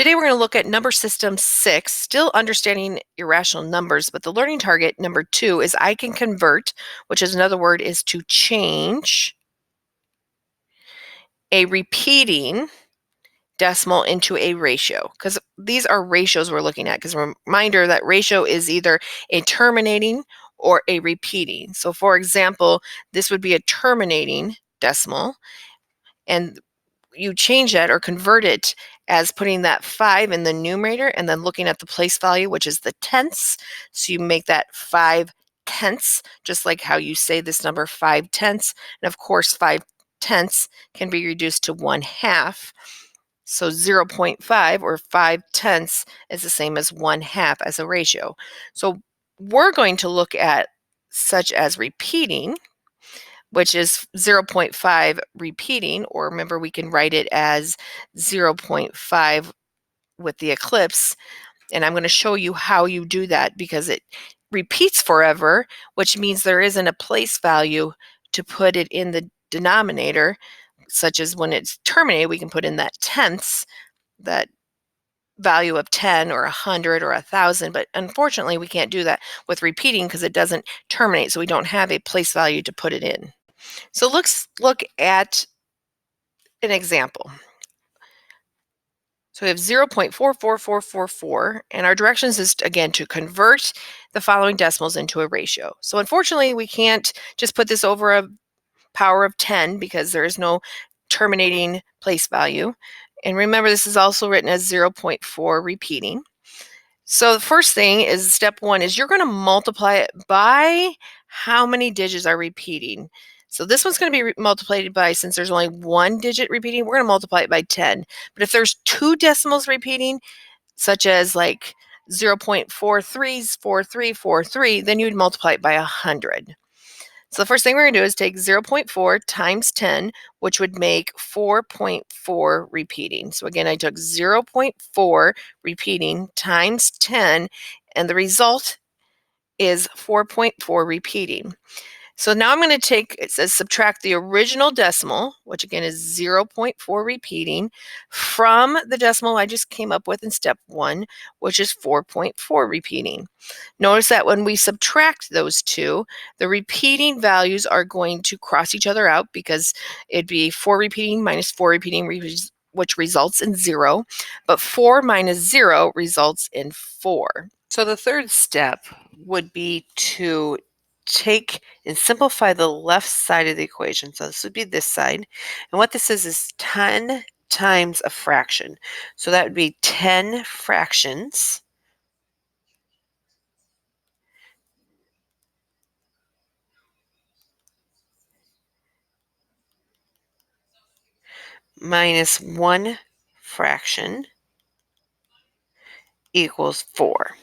Today we're going to look at number system 6, still understanding irrational numbers, but the learning target number 2 is I can convert, which is another word is to change a repeating decimal into a ratio, because these are ratios we're looking at, because reminder that ratio is either a terminating or a repeating. So for example, this would be a terminating decimal, and you change that or convert it as putting that 5 in the numerator and then looking at the place value, which is the tenths. So you make that 5 tenths, just like how you say this number 5 tenths. And of course, 5 tenths can be reduced to 1/2. So 0.5 or 5 tenths is the same as 1/2 as a ratio. So we're going to look at such as repeating, which is 0.5 repeating, or remember we can write it as 0.5 with the eclipse. And I'm going to show you how you do that because it repeats forever, which means there isn't a place value to put it in the denominator, such as when it's terminated, we can put in that tenths, that value of 10 or 100 or 1,000, but unfortunately we can't do that with repeating because it doesn't terminate, so we don't have a place value to put it in. So let's look at an example. So we have 0.44444, and our directions is, again, to convert the following decimals into a ratio. So unfortunately, we can't just put this over a power of 10 because there is no terminating place value. And remember, this is also written as 0.4 repeating. So the first thing is step 1 is you're going to multiply it by how many digits are repeating. So this one's going to be multiplied by, since there's only one digit repeating, we're going to multiply it by 10. But if there's two decimals repeating, such as like 0.434343, then you'd multiply it by 100. So the first thing we're going to do is take 0.4 times 10, which would make 4.4 repeating. So again, I took 0.4 repeating times 10, and the result is 4.4 repeating. So now I'm going to take, it says subtract the original decimal, which again is 0.4 repeating, from the decimal I just came up with in step 1, which is 4.4 repeating. Notice that when we subtract those two, the repeating values are going to cross each other out because it'd be 4 repeating minus 4 repeating, which results in 0, but 4 minus 0 results in 4. So the third step would be to take and simplify the left side of the equation. So this would be this side. And what this is 10 times a fraction. So that would be 10 fractions minus 1 fraction equals 4.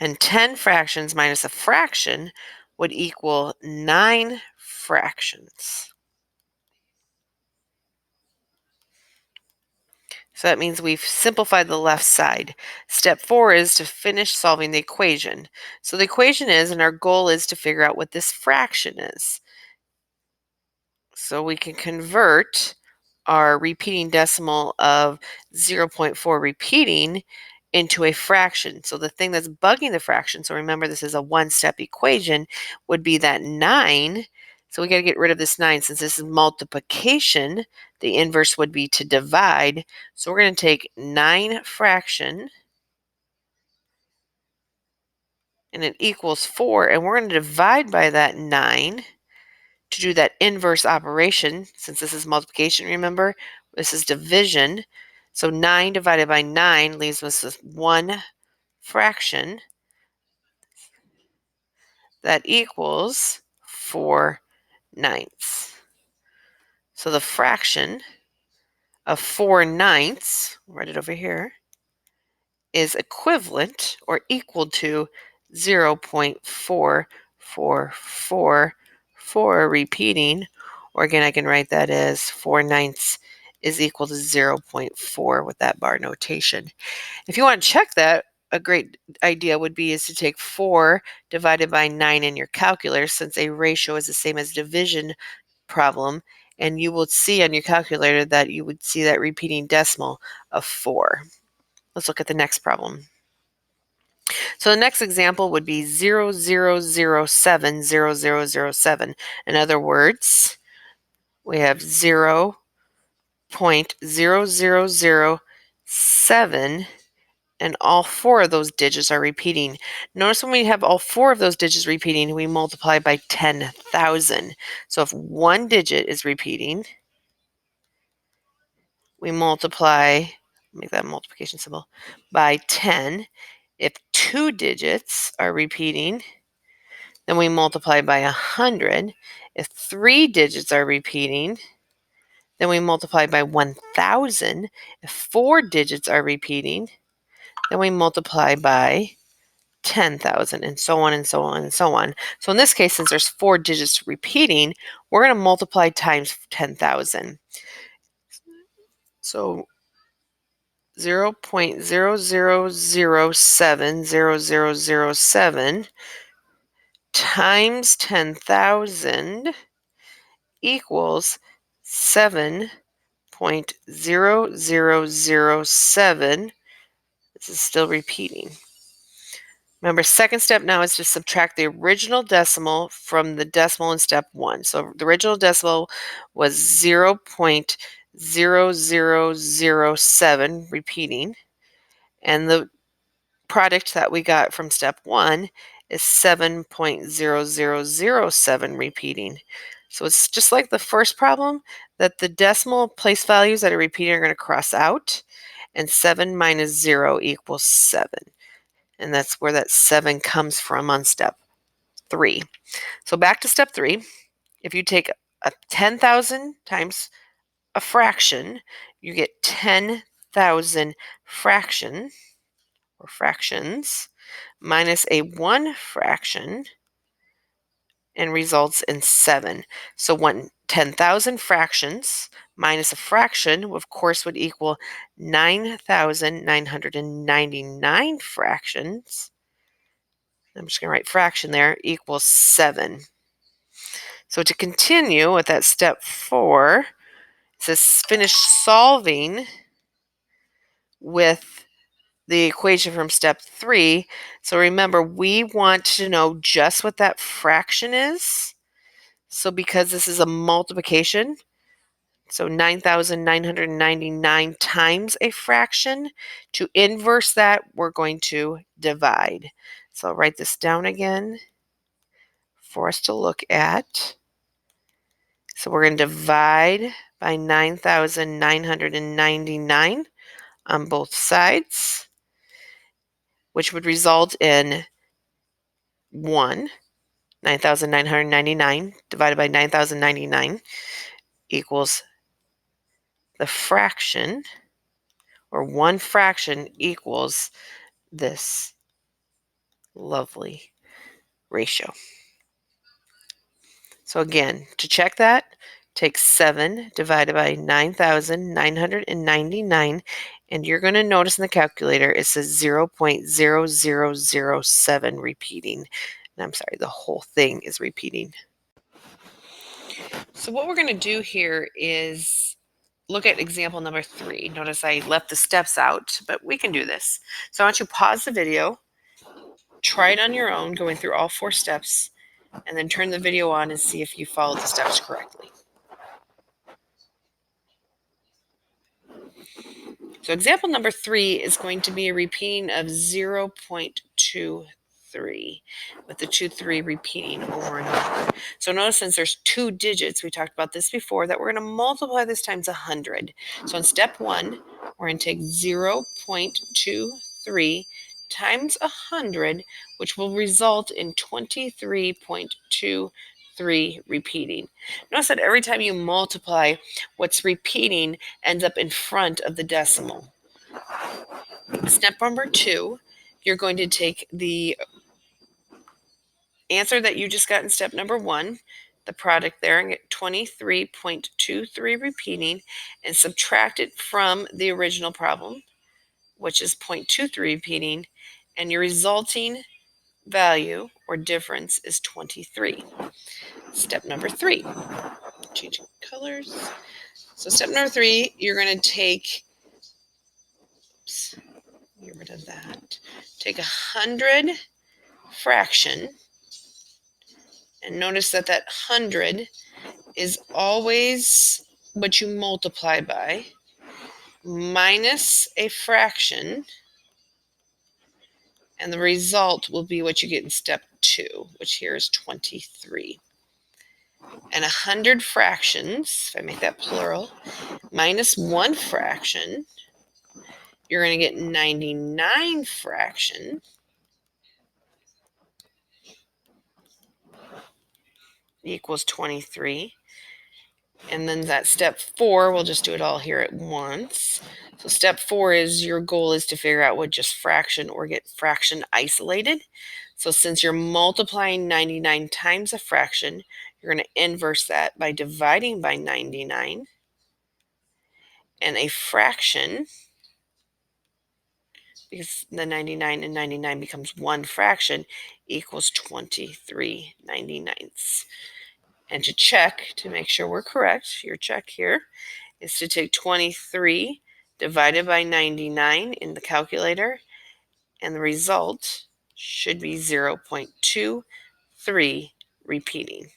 And 10 fractions minus a fraction would equal 9 fractions. So that means we've simplified the left side. Step 4 is to finish solving the equation. So the equation is, and our goal is to figure out what this fraction is. So we can convert our repeating decimal of 0.4 repeating into a fraction. So the thing that's bugging the fraction, so remember this is a one-step equation, would be that 9. So we got to get rid of this 9. Since this is multiplication, the inverse would be to divide. So we're going to take 9 fraction, and it equals 4, and we're going to divide by that 9 to do that inverse operation. Since this is multiplication, remember, this is division. So 9 divided by 9 leaves us with 1 fraction that equals 4/9. So the fraction of 4/9, write it over here, is equivalent or equal to 0.4444 repeating, or again, I can write that as 4/9 is equal to 0.4 with that bar notation. If you want to check that, a great idea would be is to take 4 divided by 9 in your calculator, since a ratio is the same as division problem, and you will see on your calculator that you would see that repeating decimal of 4. Let's look at the next problem. So the next example would be 0.0007. In other words, we have 0.0007, and all four of those digits are repeating. Notice when we have all four of those digits repeating, we multiply by 10,000. So if one digit is repeating, we multiply, make that a multiplication symbol, by 10. If two digits are repeating, then we multiply by 100. If three digits are repeating, then we multiply by 1,000. If four digits are repeating, then we multiply by 10,000, and so on and so on and so on. So in this case, since there's four digits repeating, we're going to multiply times 10,000. So 0.00070007 times 10,000 equals 7.0007. This is still repeating. Remember, second step now is to subtract the original decimal from the decimal in step 1. So the original decimal was 0.0007 repeating, and the product that we got from step 1 is 7.0007 repeating. So it's just like the first problem, that the decimal place values that are repeating are going to cross out, and 7 minus 0 equals 7. And that's where that 7 comes from on step 3. So back to step 3. If you take a 10,000 times a fraction, you get 10,000 fraction or fractions minus a 1 fraction, and results in 7. So 10,000 fractions minus a fraction, of course, would equal 9,999 fractions. I'm just going to write fraction there, equals 7. So to continue with that step 4, it says finish solving with the equation from step 3. So remember, we want to know just what that fraction is. So because this is a multiplication, so 9,999 times a fraction, to inverse that, we're going to divide. So I'll write this down again for us to look at. So we're going to divide by 9,999 on both sides, which would result in 1. 9,999 divided by 9,099 equals the fraction, or 1 fraction equals this lovely ratio. So again, to check that, take 7 divided by 9,999, and you're going to notice in the calculator it says 0.0007 repeating. And I'm sorry, the whole thing is repeating. So what we're going to do here is look at example number 3. Notice I left the steps out, but we can do this. So I want you to pause the video, try it on your own, going through all 4 steps, and then turn the video on and see if you followed the steps correctly. So example number 3 is going to be a repeating of 0.23, with the 23 repeating over and over. So notice, since there's 2 digits, we talked about this before, that we're going to multiply this times 100. So in step 1, we're going to take 0.23 times 100, which will result in 23.23 repeating. Notice that every time you multiply, what's repeating ends up in front of the decimal. Step number 2, you're going to take the answer that you just got in step number 1, the product there, and get 23.23 repeating, and subtract it from the original problem, which is 0.23 repeating, and your resulting value or difference is 23. Step number 3, changing colors. So step number 3, you're going to take get rid of that. Take 100 fraction, and notice that that 100 is always what you multiply by, minus a fraction, and the result will be what you get in step 2, which here is 23. And 100 fractions, if I make that plural, minus 1 fraction, you're going to get 99 fraction equals 23. And then that step 4, we'll just do it all here at once. So step 4 is your goal is to figure out what just fraction or get fraction isolated. So since you're multiplying 99 times a fraction, you're going to inverse that by dividing by 99. And a fraction, because the 99 and 99 becomes one fraction, equals 23/99. And to check, to make sure we're correct, your check here is to take 23 divided by 99 in the calculator, and the result should be 0.23 repeating.